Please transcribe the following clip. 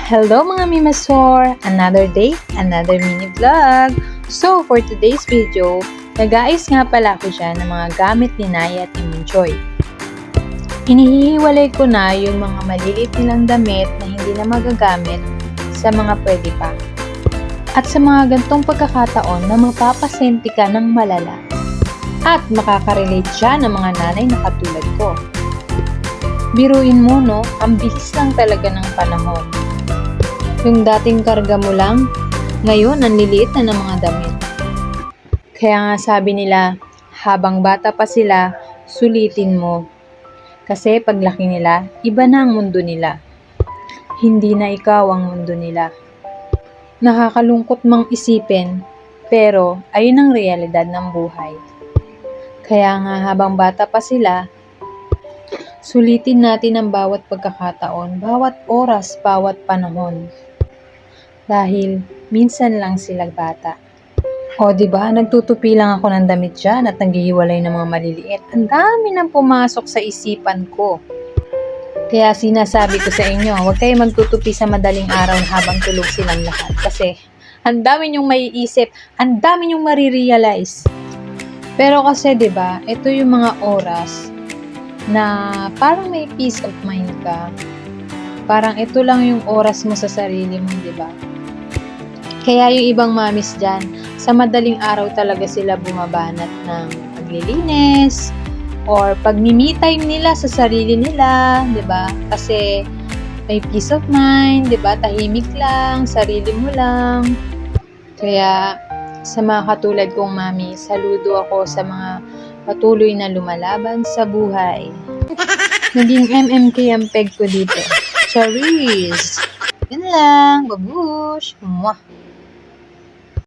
Hello mga Mimasor! Another day, another mini vlog! So, for today's video, nag-aayos nga pala ako dyan ng mga gamit ni Naya at ni Minchoy. Inihiwalay ko na yung mga maliliit nilang damit na hindi na magagamit sa mga pwede pa. At sa mga gantong pagkakataon na mapapasenti ka ng malala. At makakarelate siya ng mga nanay na katulad ko. Biruin mo no, ang bilis lang talaga ng panahon. Yung dating karga mo lang, ngayon ang liliit na ng mga damit. Kaya nga sabi nila, habang bata pa sila, sulitin mo. Kasi paglaki nila, iba na ang mundo nila. Hindi na ikaw ang mundo nila. Nakakalungkot mang isipin, pero ayun ang realidad ng buhay. Kaya nga habang bata pa sila, sulitin natin ang bawat pagkakataon, bawat oras, bawat panahon. Dahil minsan lang sila bata. O diba, nagtutupi lang ako ng damit dyan at naghihiwalay ng mga maliliit. Ang dami nang pumasok sa isipan ko. Kaya sinasabi ko sa inyo, huwag kayo magtutupi sa madaling araw habang tulog silang lahat. Kasi ang dami nyong maiisip, ang dami nyong marirealize. Pero kasi diba, ito yung mga oras na parang may peace of mind ka. Parang ito lang yung oras mo sa sarili mo, diba? Kaya yung ibang mamis dyan, sa madaling araw talaga sila bumabanat ng paglilinis or pag-me time nila sa sarili nila, 'di ba? Kasi may peace of mind, 'di ba? Tahimik lang, sarili mo lang. Kaya sa mga katulad kong mami, saludo ako sa mga patuloy na lumalaban sa buhay. Naging MMK ang peg ko dito. Charis! Yun lang, babush! Mwah!